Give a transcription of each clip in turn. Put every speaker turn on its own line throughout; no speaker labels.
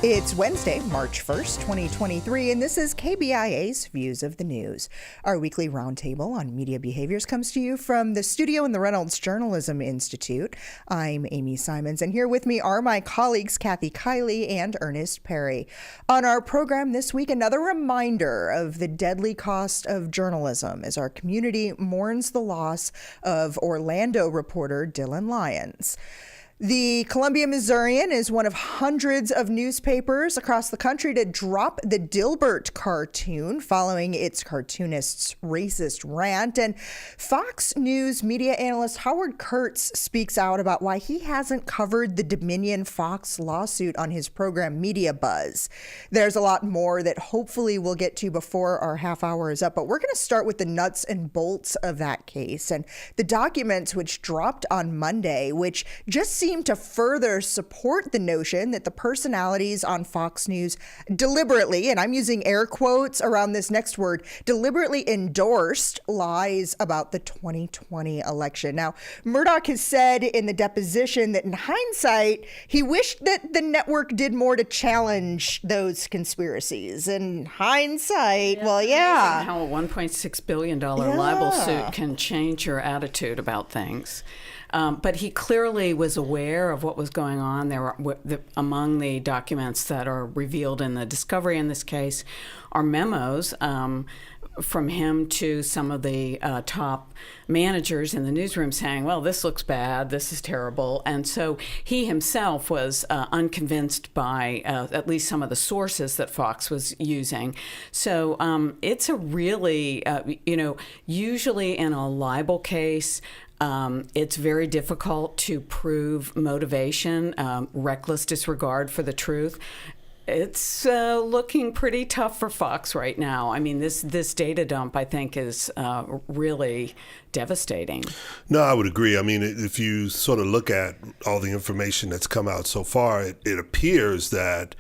It's Wednesday, March 1st, 2023, and this is KBIA's Views of the News. Our weekly roundtable on media behaviors comes to you from the studio in the Reynolds Journalism Institute. I'm Amy Simons, and here with me are my colleagues Kiely and Earnest Perry. On our program this week, another reminder of the deadly cost of journalism as our community mourns the loss of Orlando reporter Dylan Lyons. The Columbia Missourian is one of hundreds of newspapers across the country to drop the Dilbert cartoon following its cartoonist's racist rant. And Fox News media analyst Howard Kurtz speaks out about why he hasn't covered the Dominion Fox lawsuit on his program MediaBuzz. There's a lot more that hopefully we'll get to before our half hour is up, but we're going to start with the nuts and bolts of that case and the documents which dropped on Monday, which just seem to further support the notion that the personalities on Fox News deliberately, and I'm using air quotes around this next word, deliberately endorsed lies about the 2020 election. Now, Murdoch has said in the deposition that in hindsight, he wished that the network did more to challenge those conspiracies. In hindsight,
how a $1.6 billion libel suit can change your attitude about things. But he clearly was aware of what was going on. There were, among the documents that are revealed in the discovery in this case are memos from him to some of the top managers in the newsroom saying, well, this looks bad, this is terrible. And so he himself was unconvinced by at least some of the sources that Fox was using. So it's a really, usually in a libel case, it's very difficult to prove motivation, reckless disregard for the truth. It's looking pretty tough for Fox right now. I mean, this data dump, I think, is really devastating.
No, I would agree. I mean, if you sort of look at all the information that's come out so far, it appears that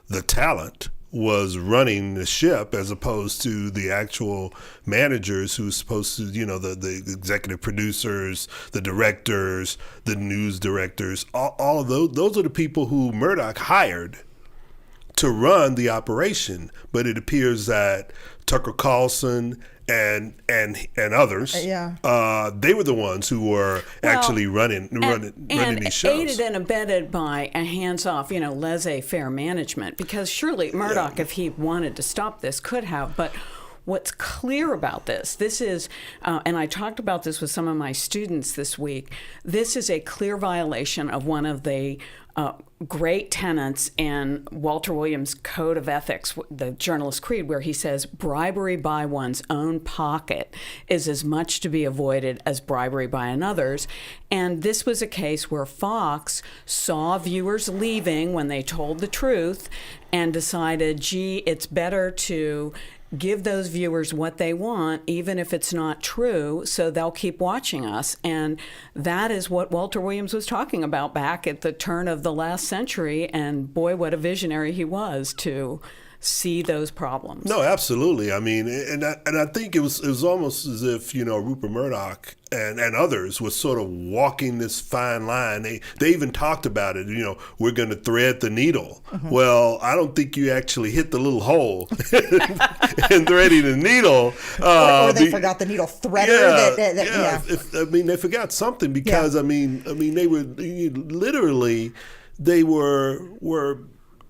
the talent was running the ship as opposed to the actual managers who's supposed to, the executive producers, the directors, the news directors, all of those are the people who Murdoch hired to run the operation. But it appears that Tucker Carlson and others, they were the ones who were actually running these shows.
Aided and abetted by a hands-off, laissez-faire management. Because surely Murdoch, if he wanted to stop this, could have. But what's clear about this is, and I talked about this with some of my students this week, this is a clear violation of one of the great tenets in Walter Williams' Code of Ethics, the Journalist Creed, where he says bribery by one's own pocket is as much to be avoided as bribery by another's. And this was a case where Fox saw viewers leaving when they told the truth and decided, gee, it's better to give those viewers what they want, even if it's not true, so they'll keep watching us. And that is what Walter Williams was talking about back at the turn of the last century. And boy, what a visionary he was to see those problems.
No, absolutely. I mean, and I think it was almost as if, Rupert Murdoch and others were sort of walking this fine line. They even talked about it, we're going to thread the needle. Mm-hmm. Well, I don't think you actually hit the little hole in threading the needle.
Or they forgot the needle threader.
They forgot something because, they were literally, they were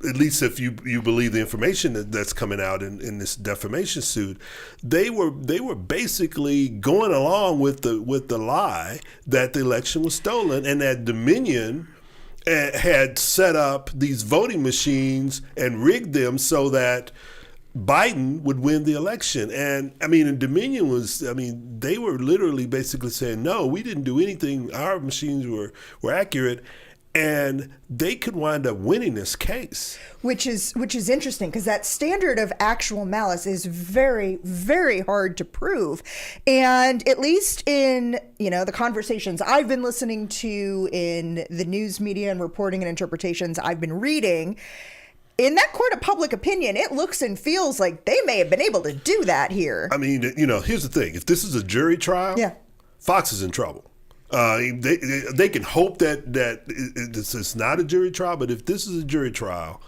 at least if you believe the information that's coming out in this defamation suit, they were basically going along with the lie that the election was stolen and that Dominion had set up these voting machines and rigged them so that Biden would win the election. And Dominion they were literally basically saying, no, we didn't do anything. Our machines were accurate. And they could wind up winning this case.
Which is interesting because that standard of actual malice is very, very hard to prove. And at least in, the conversations I've been listening to in the news media and reporting and interpretations I've been reading, in that court of public opinion, it looks and feels like they may have been able to do that here.
Here's the thing. If this is a jury trial, Fox is in trouble. They can hope that this is not a jury trial, but if this is a jury trial,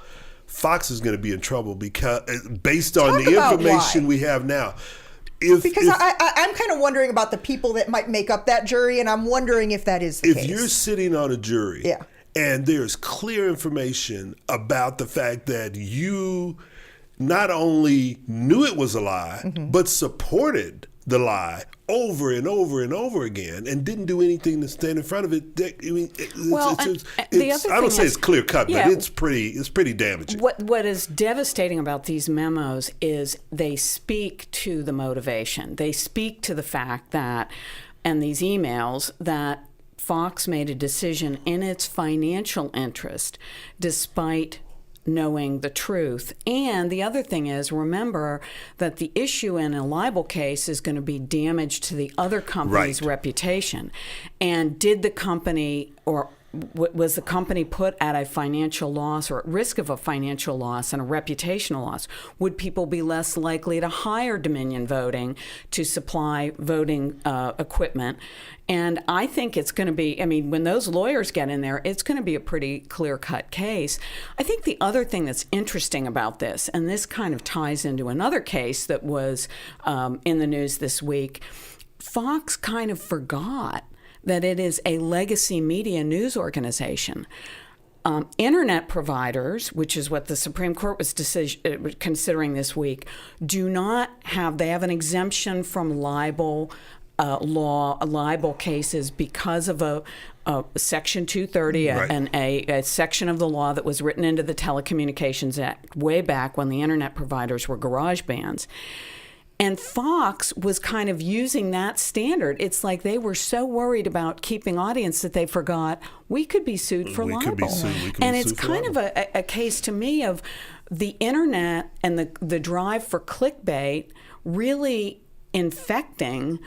Fox is going to be in trouble because based on
Talk
the
about
information
why.
we have now.
Because I'm kind of wondering about the people that might make up that jury, and I'm wondering if that is the case.
If you're sitting on a jury,
yeah,
and there's clear information about the fact that you not only knew it was a lie, but supported the lie over and over and over again and didn't do anything to stand in front of it. I mean, I don't say it's clear cut, but it's pretty damaging.
What is devastating about these memos is they speak to the motivation. They speak to the fact that, and these emails, that Fox made a decision in its financial interest despite knowing the truth. And the other thing is, remember that the issue in a libel case is going to be damage to the other company's reputation. And did the company, or was the company put at a financial loss or at risk of a financial loss and a reputational loss? Would people be less likely to hire Dominion Voting to supply voting equipment? And I think it's going to be, I mean, when those lawyers get in there, it's going to be a pretty clear-cut case. I think the other thing that's interesting about this, and this kind of ties into another case that was in the news this week, Fox kind of forgot that it is a legacy media news organization. Internet providers, which is what the Supreme Court was considering this week, they have an exemption from libel libel cases because of a Section 230 and a section of the law that was written into the Telecommunications Act way back when the internet providers were garage bands. And Fox was kind of using that standard. It's like they were so worried about keeping audience that they forgot we could be sued for libel. And it's kind of a case to me of the internet and the drive for clickbait really infecting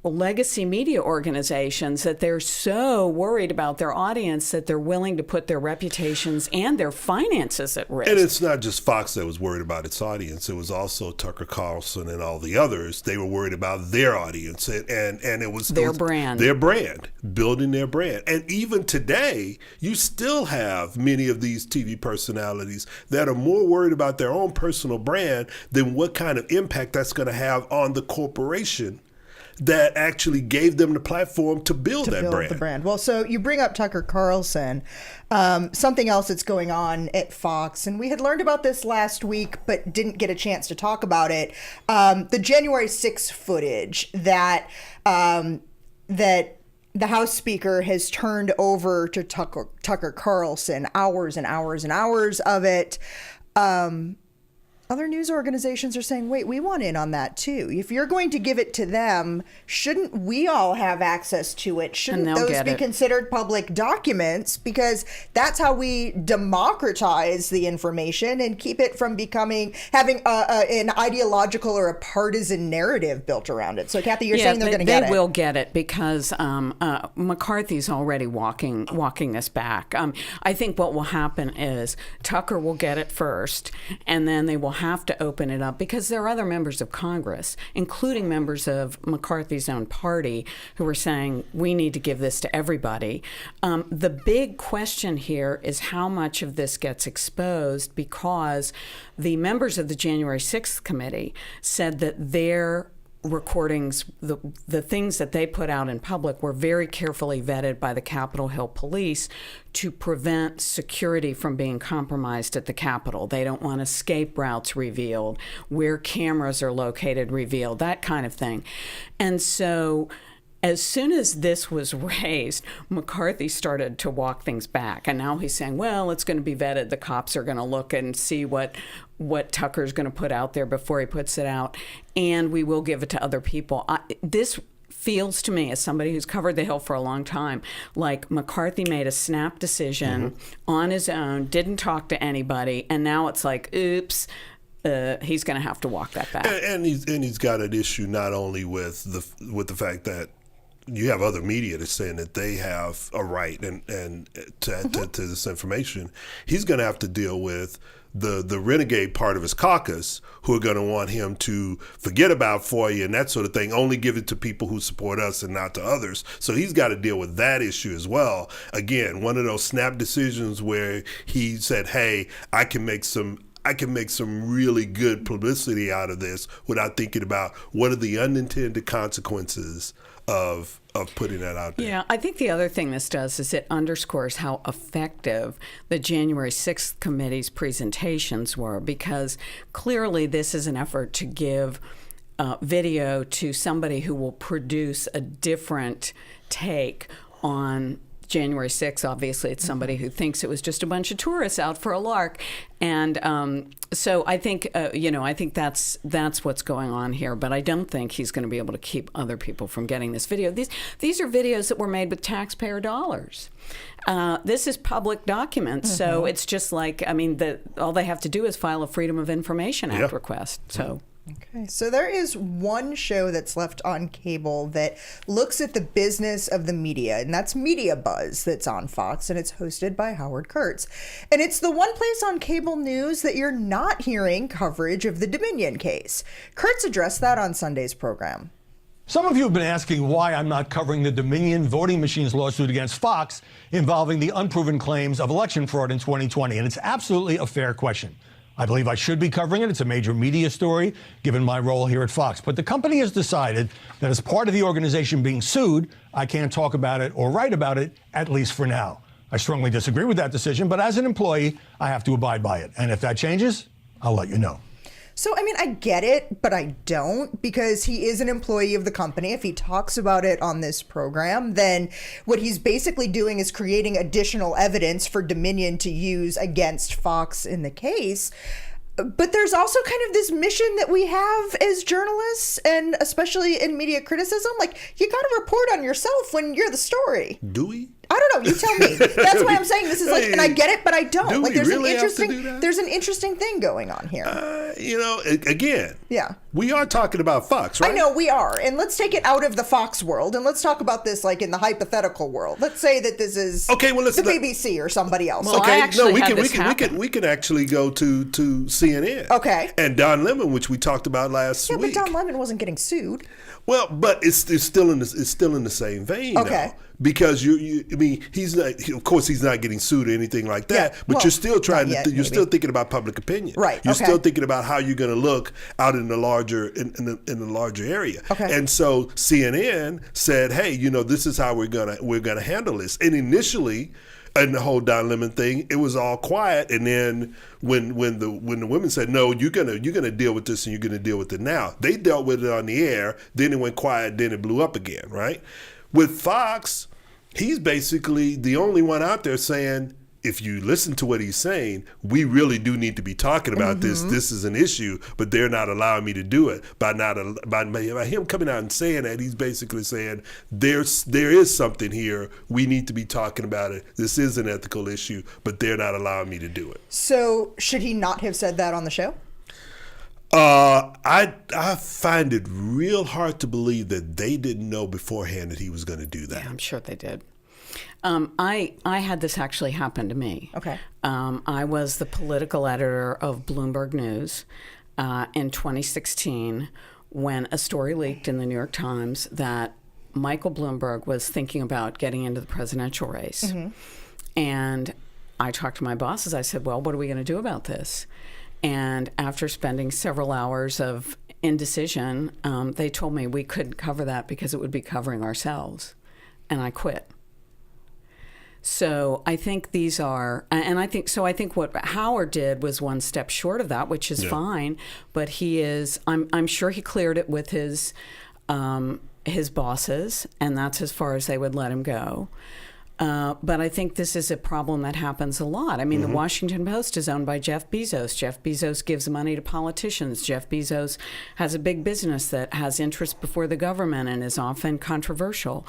legacy media organizations, that they're so worried about their audience that they're willing to put their reputations and their finances at risk.
And it's not just Fox that was worried about its audience. It was also Tucker Carlson and all the others. They were worried about their audience and it was
their brand,
building their brand. And even today, you still have many of these TV personalities that are more worried about their own personal brand than what kind of impact that's going to have on the corporation that actually gave them the platform to build that brand.
The brand. Well, so you bring up Tucker Carlson. Something else that's going on at Fox, and we had learned about this last week, but didn't get a chance to talk about it. The January 6th footage that that the House Speaker has turned over to Tucker Carlson, hours and hours and hours of it. Other news organizations are saying, wait, we want in on that too. If you're going to give it to them, shouldn't we all have access to it? Shouldn't those be considered public documents? Because that's how we democratize the information and keep it from having an ideological or a partisan narrative built around it. So, Kathy, you're saying they're going to get it.
They will get it because McCarthy's already walking this back. I think what will happen is Tucker will get it first, and then they will have to open it up because there are other members of Congress, including members of McCarthy's own party, who are saying we need to give this to everybody. The big question here is how much of this gets exposed, because the members of the January 6th committee said that their recordings, the things that they put out in public, were very carefully vetted by the Capitol Hill police to prevent security from being compromised at the Capitol. They don't want escape routes revealed, where cameras are located revealed, that kind of thing. And so as soon as this was raised, McCarthy started to walk things back. And now he's saying, well, it's going to be vetted. The cops are going to look and see what Tucker's going to put out there before he puts it out. And we will give it to other people. This feels to me, as somebody who's covered the Hill for a long time, like McCarthy made a snap decision on his own, didn't talk to anybody. And now it's like, oops. He's going to have to walk that back.
And he's got an issue not only with the fact that you have other media that's saying that they have a right to this information. He's going to have to deal with the renegade part of his caucus who are going to want him to forget about FOIA and that sort of thing, only give it to people who support us and not to others. So he's got to deal with that issue as well. Again, one of those snap decisions where he said, hey, I can make some really good publicity out of this without thinking about what are the unintended consequences of putting that out there.
Yeah, I think the other thing this does is it underscores how effective the January 6th committee's presentations were, because clearly this is an effort to give video to somebody who will produce a different take on January 6th. Obviously, it's somebody who thinks it was just a bunch of tourists out for a lark. And so I think, I think that's what's going on here. But I don't think he's going to be able to keep other people from getting this video. These are videos that were made with taxpayer dollars. This is public documents. So it's just like, all they have to do is file a Freedom of Information Act request. So.
Okay, so there is one show that's left on cable that looks at the business of the media, and that's MediaBuzz, that's on Fox, and it's hosted by Howard Kurtz. And it's the one place on cable news that you're not hearing coverage of the Dominion case. Kurtz addressed that on Sunday's program.
Some of you have been asking why I'm not covering the Dominion voting machines lawsuit against Fox involving the unproven claims of election fraud in 2020, and it's absolutely a fair question. I believe I should be covering it. It's a major media story, given my role here at Fox. But the company has decided that as part of the organization being sued, I can't talk about it or write about it, at least for now. I strongly disagree with that decision, but as an employee, I have to abide by it. And if that changes, I'll let you know.
So, I get it, but I don't, because he is an employee of the company. If he talks about it on this program, then what he's basically doing is creating additional evidence for Dominion to use against Fox in the case. But there's also kind of this mission that we have as journalists, and especially in media criticism, like, you got to report on yourself when you're the story.
Do we?
I don't know. You tell me. That's why I'm saying this is like, and I get it, but I don't.
Do
like,
we really have to do that?
There's an interesting thing going on here.
Again,
yeah, we
are talking about Fox, right?
I know we are, and let's take it out of the Fox world and let's talk about this like in the hypothetical world. Let's say that this is the BBC or somebody else.
Well,
we can actually go to CNN.
Okay.
And Don Lemon, which we talked about last week.
Yeah, but Don Lemon wasn't getting sued.
Well, but it's still in the same vein.
Okay.
Though, because he's not. Of course, he's not getting sued or anything like that.
Yeah,
but you're still trying
to.
You're still thinking about public opinion.
Right.
You're still thinking about how you're going to look out in the larger in the larger area.
Okay.
And so CNN said, "Hey, this is how we're gonna handle this." And initially, in the whole Don Lemon thing, it was all quiet. And then when the women said, "No, you're gonna deal with this and you're gonna deal with it now," they dealt with it on the air. Then it went quiet. Then it blew up again. Right. With Fox, he's basically the only one out there saying, if you listen to what he's saying, we really do need to be talking about this. This is an issue, but they're not allowing me to do it. By him coming out and saying that, he's basically saying there is something here. We need to be talking about it. This is an ethical issue, but they're not allowing me to do it.
So should he not have said that on the show?
I find it real hard to believe that they didn't know beforehand that he was going to do that.
Yeah, I'm sure they did. I had this actually happen to me.
Okay.
I was the political editor of Bloomberg News in 2016 when a story leaked in the New York Times that Michael Bloomberg was thinking about getting into the presidential race. Mm-hmm. And I talked to my bosses. I said, well, what are we going to do about this? And after spending several hours of indecision, they told me we couldn't cover that because it would be covering ourselves. And I quit. So I think these are, and I think what Howard did was one step short of that, which is fine. But he is, I'm sure he cleared it with his bosses, and that's as far as they would let him go. But I think this is a problem that happens a lot. I mean, the Washington Post is owned by Jeff Bezos. Jeff Bezos gives money to politicians. Jeff Bezos has a big business that has interest before the government and is often controversial.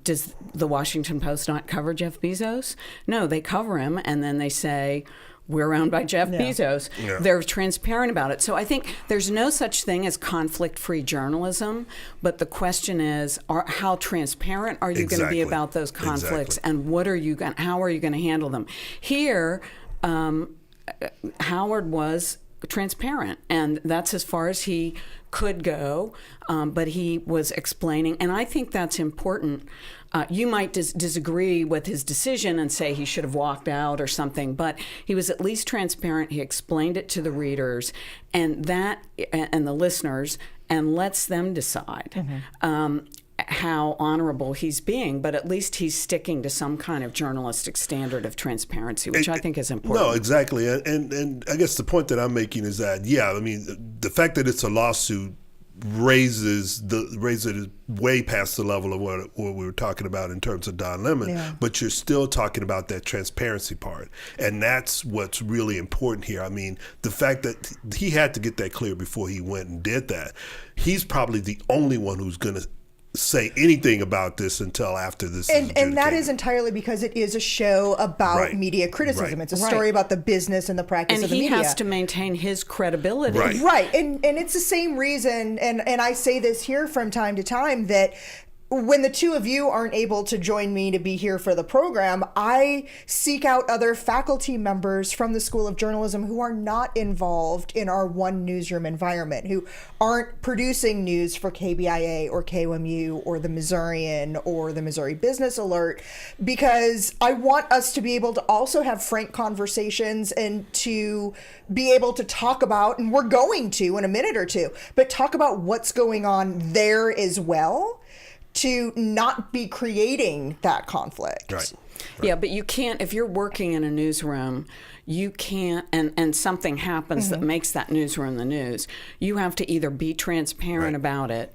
Does the Washington Post not cover Jeff Bezos? No, they cover him, and then they say, we're owned by Jeff Bezos.
Yeah.
They're transparent about it. So I think there's no such thing as conflict-free journalism, but the question is, how transparent are you going to be about those conflicts, and how are you going to handle them? Here, Howard was transparent, and that's as far as he could go, but he was explaining, and I think that's important. You might disagree with his decision and say he should have walked out or something, but he was at least transparent. He explained it to the readers and the listeners, and lets them decide how honorable he's being, but at least he's sticking to some kind of journalistic standard of transparency, which I think is important.
No, exactly. And I guess the point that I'm making is that, I mean, the fact that it's a lawsuit raises it way past the level of what we were talking about in terms of Don Lemon, but you're still talking about that transparency part, and that's what's really important here. I mean, the fact that he had to get that clear before he went and did that. He's probably the only one who's going to say anything about this until after this is
and that is entirely because it is a show about media criticism. It's a story about the business and the practice of the media.
And he has to maintain his credibility.
Right. And it's the same reason, and I say this here from time to time, that when the two of you aren't able to join me to be here for the program, I seek out other faculty members from the School of Journalism who are not involved in our one newsroom environment, who aren't producing news for KBIA or KOMU or the Missourian or the Missouri Business Alert, because I want us to be able to also have frank conversations and to be able to talk about, and we're going to in a minute or two, but talk about what's going on there as well, to not be creating that conflict.
Right.
Yeah, but you can't, if you're working in a newsroom, you can't, and something happens that makes that newsroom the news, you have to either be transparent about it,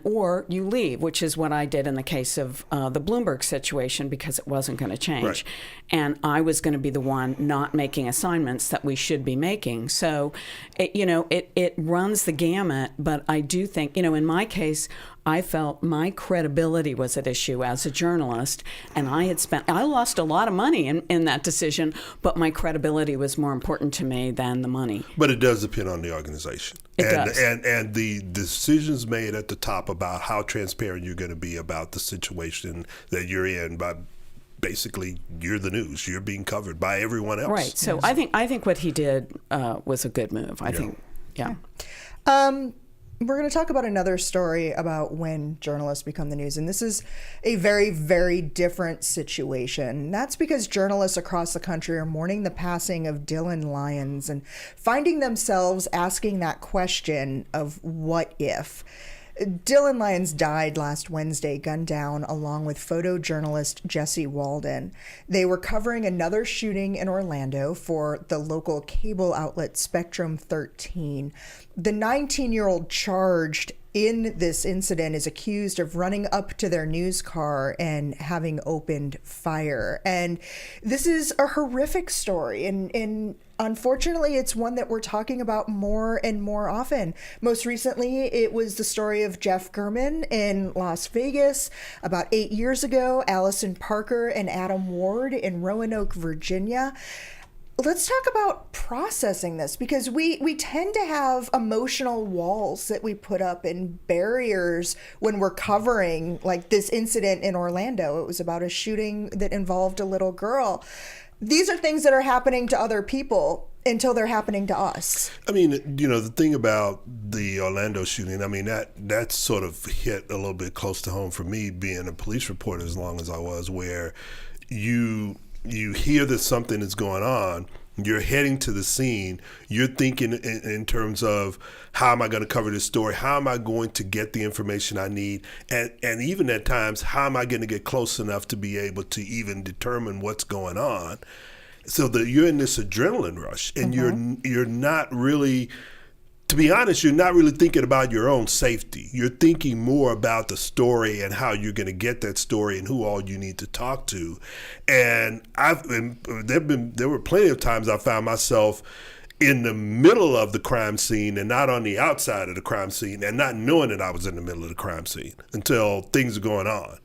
or you leave, which is what I did in the case of the Bloomberg situation, because it wasn't going to change.
Right.
And I was going to be the one not making assignments that we should be making. So, it runs the gamut, but I do think, in my case, I felt my credibility was at issue as a journalist, and I lost a lot of money in that decision, but my credibility was more important to me than the money.
But it does depend on the organization.
It does.
And the decisions made at the top about how transparent you're going to be about the situation that you're in, by basically you're the news, you're being covered by everyone else.
Right. So I think what he did was a good move. I think.
We're going to talk about another story about when journalists become the news. And this is a very, very different situation. That's because journalists across the country are mourning the passing of Dylan Lyons and finding themselves asking that question of what if. Dylan Lyons died last Wednesday, gunned down along with photojournalist Jesse Walden. They were covering another shooting in Orlando for the local cable outlet Spectrum 13. The 19-year-old charged in this incident is accused of running up to their news car and having opened fire. And this is a horrific story, and unfortunately, it's one that we're talking about more and more often. Most recently, it was the story of Jeff German in Las Vegas. About 8 years ago, Allison Parker and Adam Ward in Roanoke, Virginia. Let's talk about processing this, because we tend to have emotional walls that we put up and barriers when we're covering like this incident in Orlando. It was about a shooting that involved a little girl. These are things that are happening to other people until they're happening to us.
I mean, the thing about the Orlando shooting, I mean, that sort of hit a little bit close to home for me, being a police reporter as long as I was, where you hear that something is going on, you're heading to the scene, you're thinking in terms of, how am I going to cover this story? How am I going to get the information I need? And even at times, how am I going to get close enough to be able to even determine what's going on? So that you're in this adrenaline rush, and you're not really, to be honest, you're not really thinking about your own safety. You're thinking more about the story and how you're going to get that story and who all you need to talk to. And there were plenty of times I found myself in the middle of the crime scene and not on the outside of the crime scene, and not knowing that I was in the middle of the crime scene until things are going on,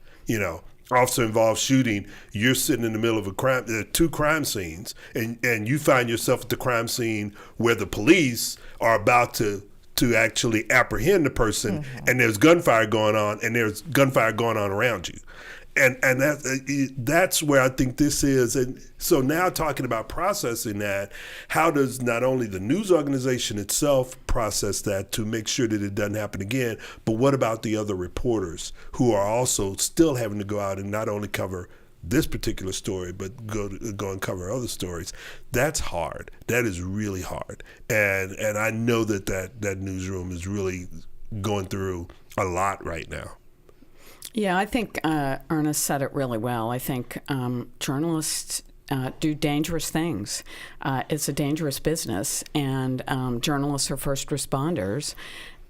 officer-involved shooting, you're sitting in the middle of a crime, two crime scenes, and you find yourself at the crime scene where the police are about to actually apprehend the person, and there's gunfire going on, and there's gunfire going on around you. And that's where I think this is. And so now talking about processing that, how does not only the news organization itself process that to make sure that it doesn't happen again, but what about the other reporters who are also still having to go out and not only cover this particular story, but go and cover other stories? That's hard. That is really hard. And I know that newsroom is really going through a lot right now.
Yeah, I think Earnest said it really well. I think journalists do dangerous things. It's a dangerous business, and journalists are first responders.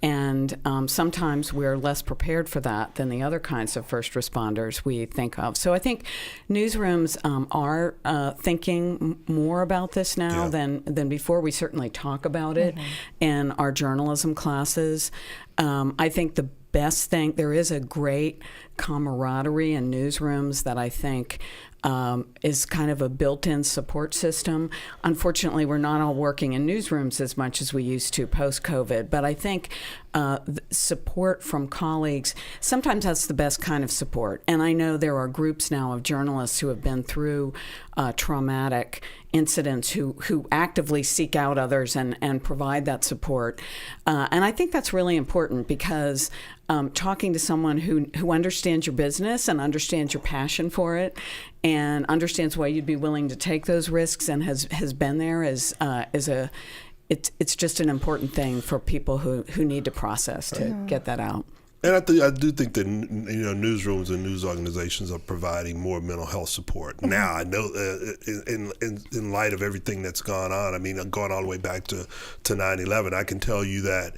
And sometimes we're less prepared for that than the other kinds of first responders we think of. So I think newsrooms are thinking more about this now than before. We certainly talk about it in our journalism classes. I think the best thing, there is a great camaraderie in newsrooms that I think is kind of a built-in support system. Unfortunately, we're not all working in newsrooms as much as we used to post-COVID, but I think support from colleagues, sometimes that's the best kind of support. And I know there are groups now of journalists who have been through traumatic incidents who actively seek out others and provide that support. And I think that's really important because talking to someone who understands your business and understands your passion for it and understands why you'd be willing to take those risks and has been there it's just an important thing for people who need to process to get that out.
And I do think that newsrooms and news organizations are providing more mental health support now. I know in light of everything that's gone on. I mean, going all the way back to 9/11, I can tell you that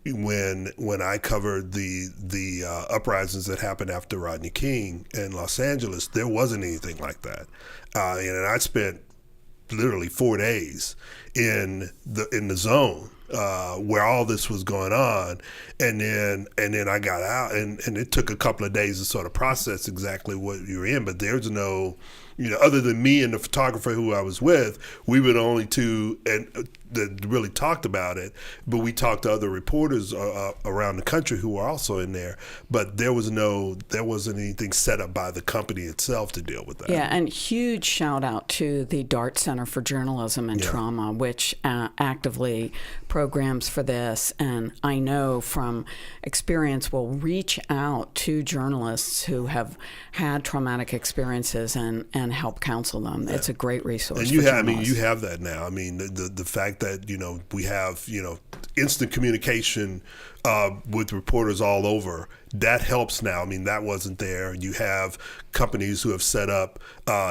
when I covered the uprisings that happened after Rodney King in Los Angeles, there wasn't anything like that, and I spent literally 4 days in the zone where all this was going on, and then I got out, and it took a couple of days to sort of process exactly what you were in. But there's no, other than me and the photographer who I was with, we were the only two that really talked about it. But we talked to other reporters around the country who were also in there. But there wasn't anything set up by the company itself to deal with that.
Yeah, and huge shout out to the Dart Center for Journalism and Trauma, which actively programs for this. And I know from experience will reach out to journalists who have had traumatic experiences and help counsel them. It's a great resource.
And you have that now. I mean, the fact that we have instant communication with reporters all over, that helps now. I mean, that wasn't there. You have companies who have set up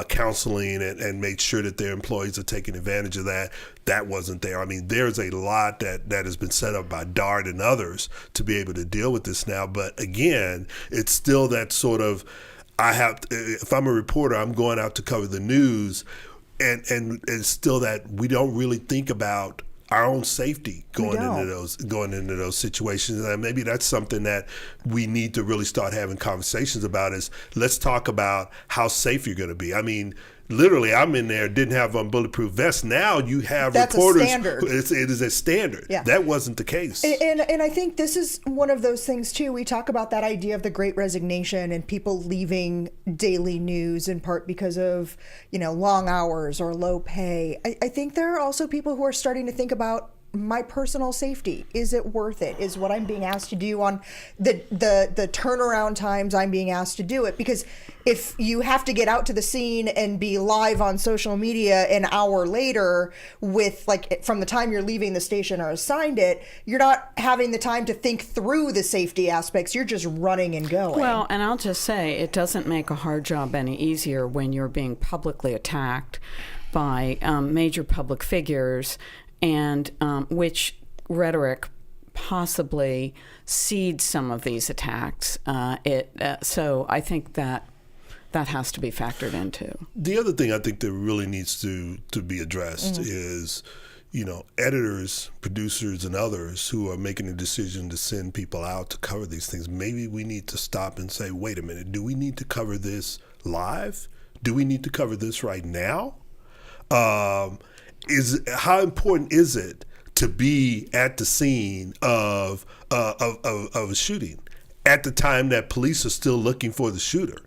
counseling and made sure that their employees are taking advantage of that. That wasn't there. I mean, there's a lot that has been set up by DART and others to be able to deal with this now. But again, it's still that sort of, if I'm a reporter, I'm going out to cover the news, and it's still that we don't really think about our own safety going into those situations. And maybe that's something that we need to really start having conversations about, is let's talk about how safe you're going to be. I mean, literally, I'm in there, didn't have on bulletproof vests. Now you have reporters.
A standard.
It is a standard.
Yeah.
That wasn't the case.
And I think this is one of those things, too. We talk about that idea of the Great Resignation and people leaving daily news in part because of, long hours or low pay. I think there are also people who are starting to think about my personal safety. Is it worth it? Is what I'm being asked to do on the turnaround times I'm being asked to do it? Because if you have to get out to the scene and be live on social media an hour later with from the time you're leaving the station or assigned it, you're not having the time to think through the safety aspects. You're just running and going.
Well, and I'll just say it doesn't make a hard job any easier when you're being publicly attacked by major public figures, and which rhetoric possibly seeds some of these attacks. So I think that has to be factored into.
The other thing I think that really needs to be addressed is, editors, producers, and others who are making a decision to send people out to cover these things, maybe we need to stop and say, wait a minute, do we need to cover this live? Do we need to cover this right now? How important is it to be at the scene of a shooting at the time that police are still looking for the shooter?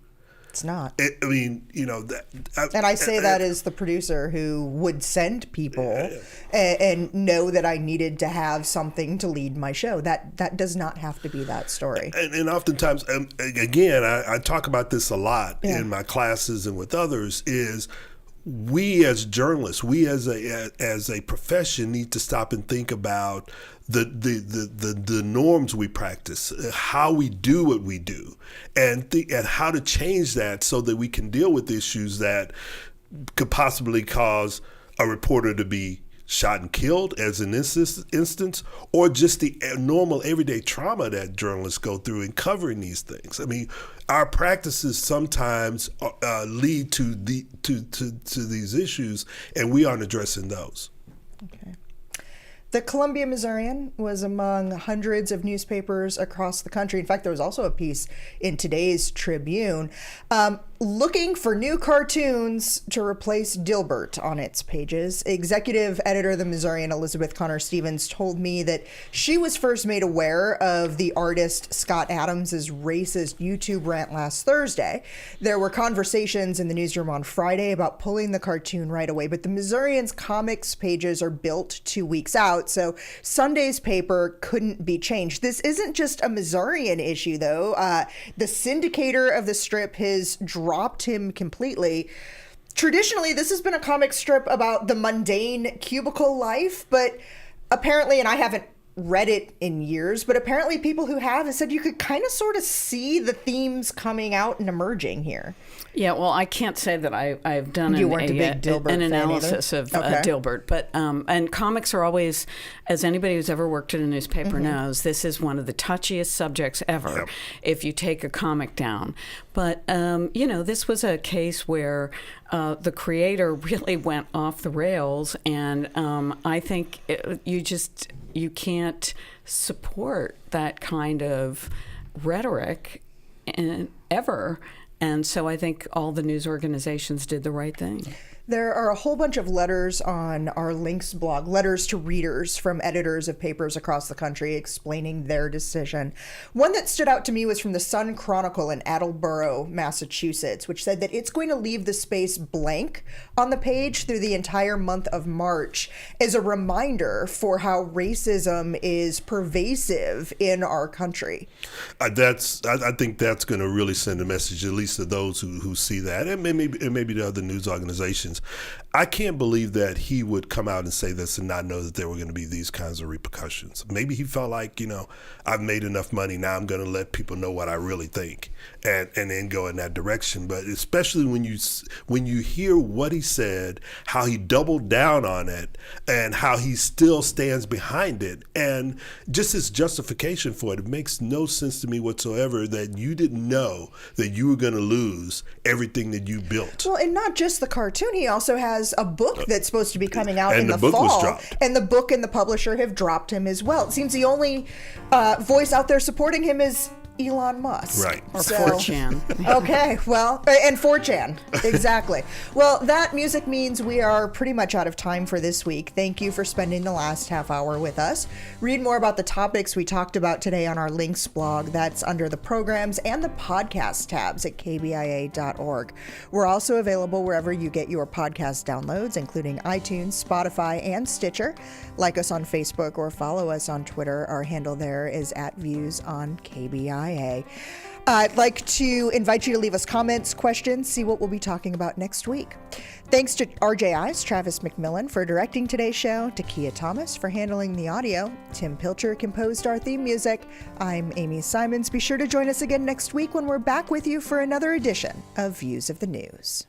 It's not.
And
I say that as the producer who would send people and know that I needed to have something to lead my show. That does not have to be that story.
And oftentimes, again, I talk about this a lot in my classes and with others, is we as journalists, we as a profession need to stop and think about the norms we practice, how we do what we do, and how to change that so that we can deal with issues that could possibly cause a reporter to be shot and killed, as an instance, or just the normal everyday trauma that journalists go through in covering these things. I mean, our practices sometimes lead to these issues, and we aren't addressing those.
Okay. The Columbia Missourian was among hundreds of newspapers across the country. In fact, there was also a piece in today's Tribune looking for new cartoons to replace Dilbert on its pages. Executive editor of the Missourian, Elizabeth Connor Stevens, told me that she was first made aware of the artist Scott Adams' racist YouTube rant last Thursday. There were conversations in the newsroom on Friday about pulling the cartoon right away, but the Missourian's comics pages are built 2 weeks out, so Sunday's paper couldn't be changed. This isn't just a Missourian issue, though. The syndicator of the strip has dropped him completely. Traditionally, this has been a comic strip about the mundane cubicle life, but apparently, and I haven't read it in years, but apparently people who have said you could kind of sort of see the themes coming out and emerging here.
Yeah, well, I can't say that I've done an analysis of Dilbert, but and comics are always, as anybody who's ever worked in a newspaper knows, this is one of the touchiest subjects ever if you take a comic down. But, this was a case where the creator really went off the rails, and I think you can't support that kind of rhetoric ever. And so I think all the news organizations did the right thing.
There are a whole bunch of letters on our Links blog, letters to readers from editors of papers across the country explaining their decision. One that stood out to me was from the Sun Chronicle in Attleboro, Massachusetts, which said that it's going to leave the space blank on the page through the entire month of March as a reminder for how racism is pervasive in our country.
I think that's going to really send a message, at least to those who see that, and maybe to other news organizations. I can't believe that he would come out and say this and not know that there were going to be these kinds of repercussions. Maybe he felt like, I've made enough money, now I'm going to let people know what I really think, and then go in that direction. But especially when you hear what he said, how he doubled down on it, and how he still stands behind it, and just his justification for it, it makes no sense to me whatsoever that you didn't know that you were going to lose everything that you built.
Well, and not just the cartoon. He also has a book that's supposed to be coming out in the fall.
And the book was dropped.
And the book and the publisher have dropped him as well. It seems the only voice out there supporting him is Elon Musk.
Right.
Or 4chan.
Okay, well, and 4chan, exactly. Well, that music means we are pretty much out of time for this week. Thank you for spending the last half hour with us. Read more about the topics we talked about today on our Links blog. That's under the programs and the podcast tabs at kbia.org. We're also available wherever you get your podcast downloads, including iTunes, Spotify, and Stitcher. Like us on Facebook or follow us on Twitter. Our handle there is @ViewsOnKBIA. I'd like to invite you to leave us comments, questions, see what we'll be talking about next week. Thanks to RJI's Travis McMillan for directing today's show, to Kia Thomas for handling the audio. Tim Pilcher composed our theme music. I'm Amy Simons. Be sure to join us again next week when we're back with you for another edition of Views of the News.